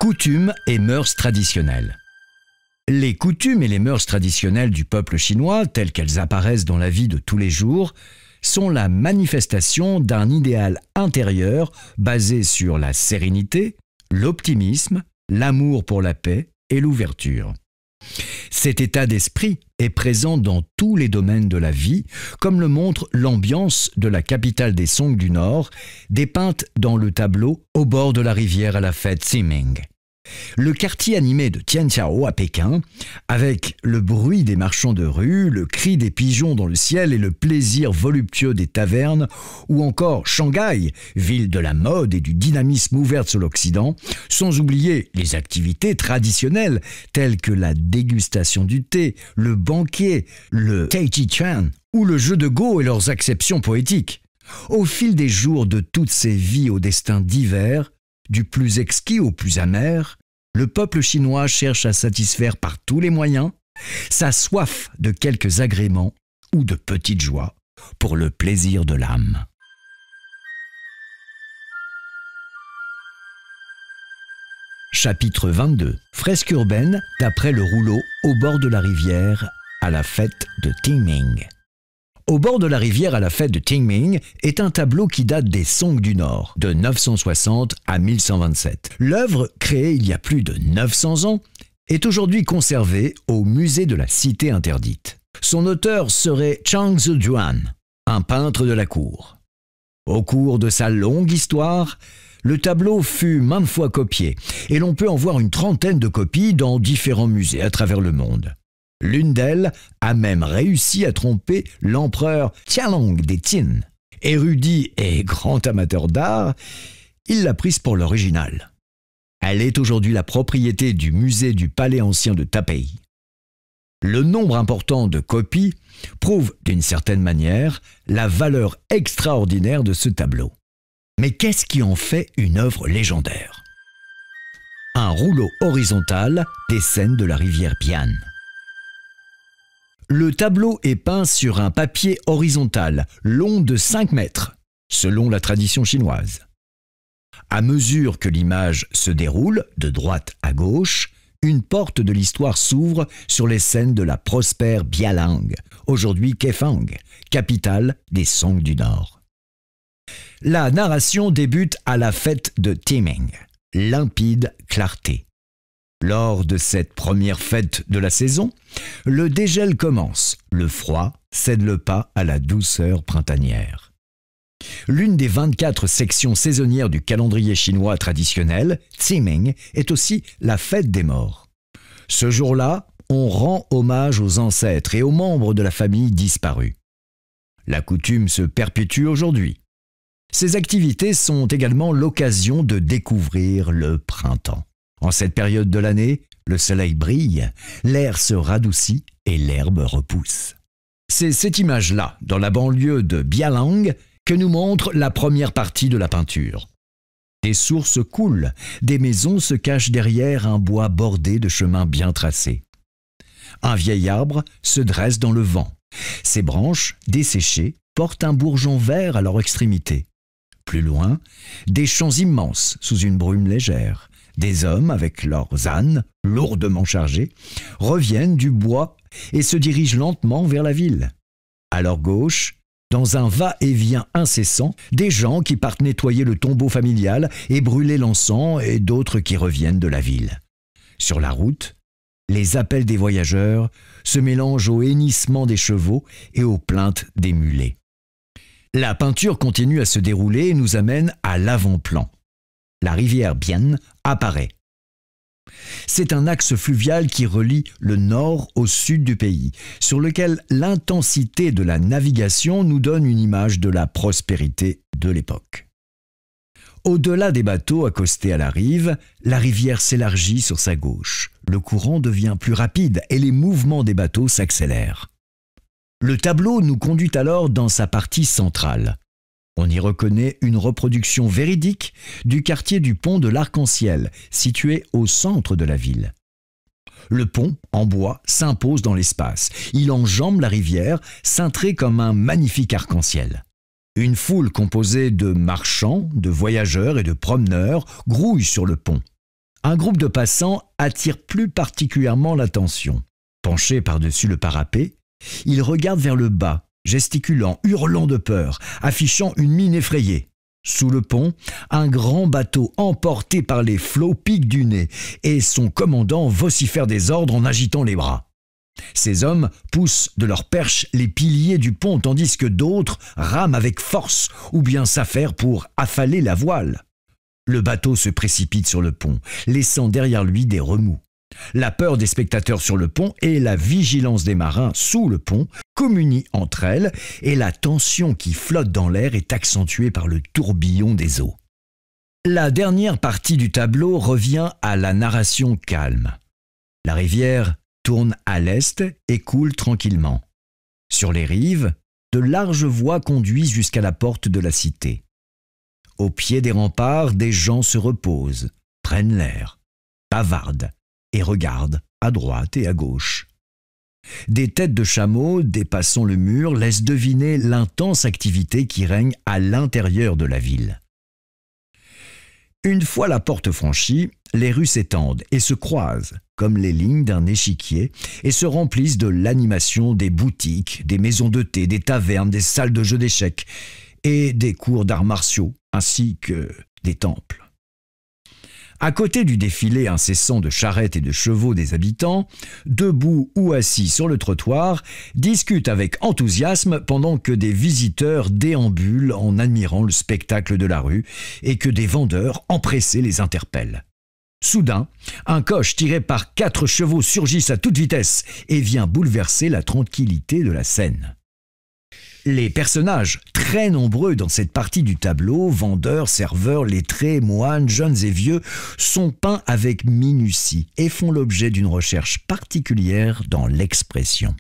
Coutumes et mœurs traditionnelles. Les coutumes et les mœurs traditionnelles du peuple chinois, telles qu'elles apparaissent dans la vie de tous les jours, sont la manifestation d'un idéal intérieur basé sur la sérénité, l'optimisme, l'amour pour la paix et l'ouverture. Cet état d'esprit est présent dans tous les domaines de la vie, comme le montre l'ambiance de la capitale des Song du Nord, dépeinte dans le tableau au bord de la rivière à la fête Ximing. Le quartier animé de Tianqiao à Pékin, avec le bruit des marchands de rue, le cri des pigeons dans le ciel et le plaisir voluptueux des tavernes, ou encore Shanghai, ville de la mode et du dynamisme ouverte sur l'Occident, sans oublier les activités traditionnelles telles que la dégustation du thé, le banquet, le Taijiquan ou le jeu de Go et leurs acceptions poétiques. Au fil des jours de toutes ces vies au destin divers, du plus exquis au plus amer, le peuple chinois cherche à satisfaire par tous les moyens sa soif de quelques agréments ou de petites joies pour le plaisir de l'âme. Chapitre 22. Fresque urbaine d'après le rouleau au bord de la rivière à la fête de Qingming. Au bord de la rivière à la fête de Qingming est un tableau qui date des Song du Nord, de 960 à 1127. L'œuvre, créée il y a plus de 900 ans, est aujourd'hui conservée au musée de la Cité interdite. Son auteur serait Chang Zijuan, un peintre de la cour. Au cours de sa longue histoire, le tableau fut maintes fois copié, et l'on peut en voir une trentaine de copies dans différents musées à travers le monde. L'une d'elles a même réussi à tromper l'empereur Qianlong des Qin. Érudit et grand amateur d'art, il l'a prise pour l'original. Elle est aujourd'hui la propriété du musée du Palais ancien de Taipei. Le nombre important de copies prouve, d'une certaine manière, la valeur extraordinaire de ce tableau. Mais qu'est-ce qui en fait une œuvre légendaire? Un rouleau horizontal des scènes de la rivière Bian. Le tableau est peint sur un papier horizontal, long de 5 mètres, selon la tradition chinoise. À mesure que l'image se déroule, de droite à gauche, une porte de l'histoire s'ouvre sur les scènes de la prospère Bialang, aujourd'hui Kaifeng, capitale des Song du Nord. La narration débute à la fête de Qiming, limpide clarté. Lors de cette première fête de la saison, le dégel commence, le froid cède le pas à la douceur printanière. L'une des 24 sections saisonnières du calendrier chinois traditionnel, Qiming, est aussi la fête des morts. Ce jour-là, on rend hommage aux ancêtres et aux membres de la famille disparus. La coutume se perpétue aujourd'hui. Ces activités sont également l'occasion de découvrir le printemps. En cette période de l'année, le soleil brille, l'air se radoucit et l'herbe repousse. C'est cette image-là, dans la banlieue de Bialang, que nous montre la première partie de la peinture. Des sources coulent, des maisons se cachent derrière un bois bordé de chemins bien tracés. Un vieil arbre se dresse dans le vent. Ses branches, desséchées, portent un bourgeon vert à leur extrémité. Plus loin, des champs immenses sous une brume légère. Des hommes, avec leurs ânes, lourdement chargés, reviennent du bois et se dirigent lentement vers la ville. À leur gauche, dans un va-et-vient incessant, des gens qui partent nettoyer le tombeau familial et brûler l'encens et d'autres qui reviennent de la ville. Sur la route, les appels des voyageurs se mélangent au hennissement des chevaux et aux plaintes des mulets. La peinture continue à se dérouler et nous amène à l'avant-plan. La rivière Bian apparaît. C'est un axe fluvial qui relie le nord au sud du pays, sur lequel l'intensité de la navigation nous donne une image de la prospérité de l'époque. Au-delà des bateaux accostés à la rivière s'élargit sur sa gauche. Le courant devient plus rapide et les mouvements des bateaux s'accélèrent. Le tableau nous conduit alors dans sa partie centrale. On y reconnaît une reproduction véridique du quartier du pont de l'Arc-en-Ciel, situé au centre de la ville. Le pont, en bois, s'impose dans l'espace. Il enjambe la rivière, cintré comme un magnifique arc-en-ciel. Une foule composée de marchands, de voyageurs et de promeneurs grouille sur le pont. Un groupe de passants attire plus particulièrement l'attention. Penché par-dessus le parapet, ils regardent vers le bas, gesticulant, hurlant de peur, affichant une mine effrayée. Sous le pont, un grand bateau emporté par les flots pique du nez et son commandant vocifère des ordres en agitant les bras. Ces hommes poussent de leur perche les piliers du pont tandis que d'autres rament avec force ou bien s'affairent pour affaler la voile. Le bateau se précipite sur le pont, laissant derrière lui des remous. La peur des spectateurs sur le pont et la vigilance des marins sous le pont communient entre elles et la tension qui flotte dans l'air est accentuée par le tourbillon des eaux. La dernière partie du tableau revient à la narration calme. La rivière tourne à l'est et coule tranquillement. Sur les rives, de larges voies conduisent jusqu'à la porte de la cité. Au pied des remparts, des gens se reposent, prennent l'air, bavardent et regardent à droite et à gauche. Des têtes de chameaux dépassant le mur laissent deviner l'intense activité qui règne à l'intérieur de la ville. Une fois la porte franchie, les rues s'étendent et se croisent, comme les lignes d'un échiquier, et se remplissent de l'animation des boutiques, des maisons de thé, des tavernes, des salles de jeux d'échecs et des cours d'arts martiaux, ainsi que des temples. À côté du défilé incessant de charrettes et de chevaux des habitants, debout ou assis sur le trottoir, discutent avec enthousiasme pendant que des visiteurs déambulent en admirant le spectacle de la rue et que des vendeurs empressés les interpellent. Soudain, un coche tiré par 4 chevaux surgit à toute vitesse et vient bouleverser la tranquillité de la scène. Les personnages, très nombreux dans cette partie du tableau, vendeurs, serveurs, lettrés, moines, jeunes et vieux, sont peints avec minutie et font l'objet d'une recherche particulière dans l'expression.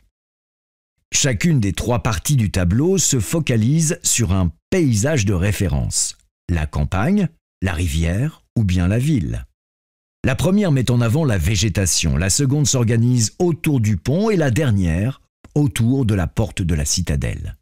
Chacune des 3 parties du tableau se focalise sur un paysage de référence, la campagne, la rivière ou bien la ville. La première met en avant la végétation, la seconde s'organise autour du pont et la dernière autour de la porte de la citadelle.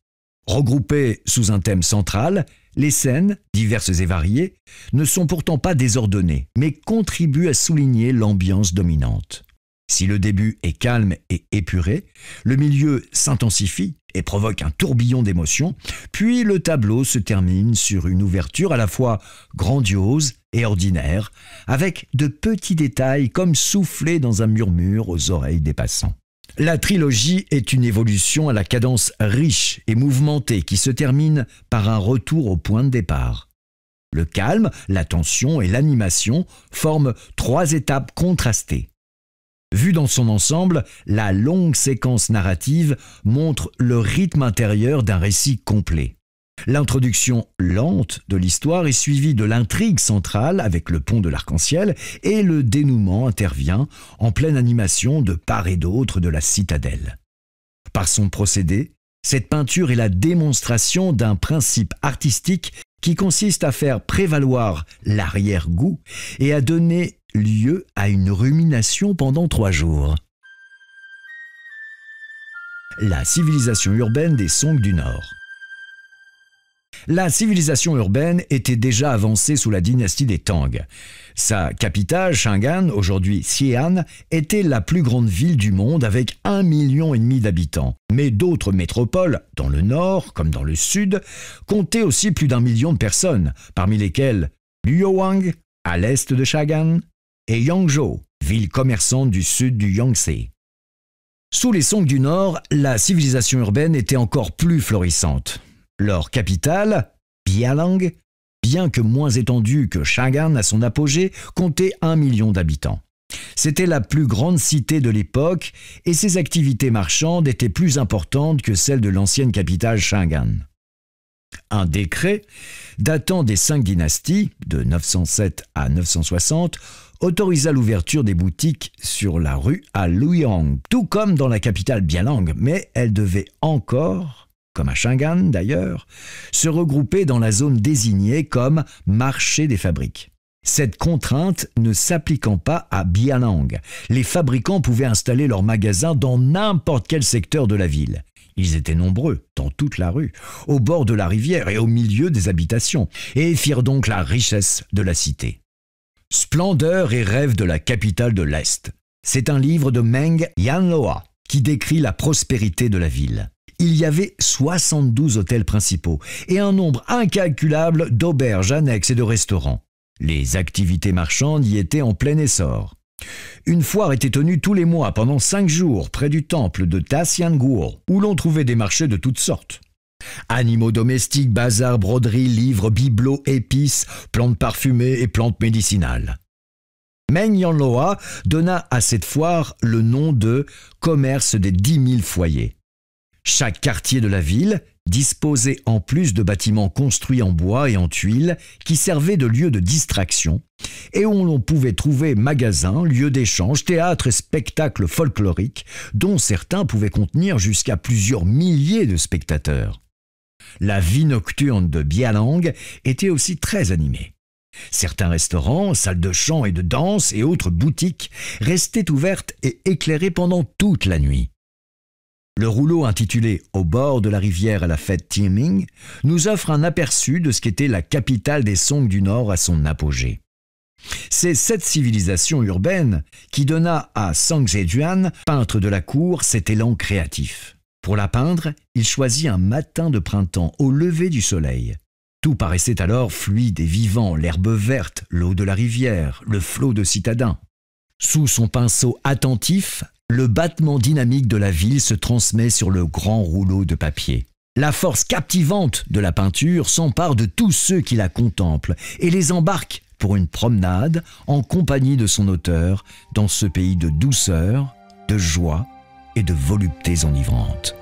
Regroupées sous un thème central, les scènes, diverses et variées, ne sont pourtant pas désordonnées, mais contribuent à souligner l'ambiance dominante. Si le début est calme et épuré, le milieu s'intensifie et provoque un tourbillon d'émotions, puis le tableau se termine sur une ouverture à la fois grandiose et ordinaire, avec de petits détails comme soufflés dans un murmure aux oreilles des passants. La trilogie est une évolution à la cadence riche et mouvementée qui se termine par un retour au point de départ. Le calme, la tension et l'animation forment 3 étapes contrastées. Vue dans son ensemble, la longue séquence narrative montre le rythme intérieur d'un récit complet. L'introduction lente de l'histoire est suivie de l'intrigue centrale avec le pont de l'Arc-en-Ciel et le dénouement intervient en pleine animation de part et d'autre de la citadelle. Par son procédé, cette peinture est la démonstration d'un principe artistique qui consiste à faire prévaloir l'arrière-goût et à donner lieu à une rumination pendant 3 jours. La civilisation urbaine des Song du Nord. La civilisation urbaine était déjà avancée sous la dynastie des Tang. Sa capitale, Chang'an, aujourd'hui Xi'an, était la plus grande ville du monde avec 1,5 million d'habitants. Mais d'autres métropoles, dans le nord comme dans le sud, comptaient aussi plus d'1 million de personnes, parmi lesquelles Luoyang, à l'est de Chang'an, et Yangzhou, ville commerçante du sud du Yangtze. Sous les Song du Nord, la civilisation urbaine était encore plus florissante. Leur capitale, Bialang, bien que moins étendue que Chang'an à son apogée, comptait 1 million d'habitants. C'était la plus grande cité de l'époque et ses activités marchandes étaient plus importantes que celles de l'ancienne capitale Chang'an. Un décret, datant des 5 dynasties, de 907 à 960, autorisa l'ouverture des boutiques sur la rue à Luoyang, tout comme dans la capitale Bialang, mais elle devait encore, comme à Chang'an d'ailleurs, se regrouper dans la zone désignée comme marché des fabriques. Cette contrainte ne s'appliquant pas à Bialang, les fabricants pouvaient installer leurs magasins dans n'importe quel secteur de la ville. Ils étaient nombreux, dans toute la rue, au bord de la rivière et au milieu des habitations, et firent donc la richesse de la cité. Splendeur et rêve de la capitale de l'Est. C'est un livre de Meng Yanloa qui décrit la prospérité de la ville. Il y avait 72 hôtels principaux et un nombre incalculable d'auberges annexes et de restaurants. Les activités marchandes y étaient en plein essor. Une foire était tenue tous les mois pendant 5 jours près du temple de Tasianguo, où l'on trouvait des marchés de toutes sortes. Animaux domestiques, bazars, broderies, livres, bibelots, épices, plantes parfumées et plantes médicinales. Meng Yanloa donna à cette foire le nom de « commerce des 10 000 foyers ». Chaque quartier de la ville disposait en plus de bâtiments construits en bois et en tuiles qui servaient de lieu de distraction et où l'on pouvait trouver magasins, lieux d'échange, théâtres et spectacles folkloriques dont certains pouvaient contenir jusqu'à plusieurs milliers de spectateurs. La vie nocturne de Bialang était aussi très animée. Certains restaurants, salles de chant et de danse et autres boutiques restaient ouvertes et éclairées pendant toute la nuit. Le rouleau intitulé « Au bord de la rivière à la fête Tianming » nous offre un aperçu de ce qu'était la capitale des Song du Nord à son apogée. C'est cette civilisation urbaine qui donna à Song Zhejuan, peintre de la cour, cet élan créatif. Pour la peindre, il choisit un matin de printemps au lever du soleil. Tout paraissait alors fluide et vivant, l'herbe verte, l'eau de la rivière, le flot de citadins. Sous son pinceau attentif, le battement dynamique de la ville se transmet sur le grand rouleau de papier. La force captivante de la peinture s'empare de tous ceux qui la contemplent et les embarque pour une promenade en compagnie de son auteur dans ce pays de douceur, de joie et de voluptés enivrantes.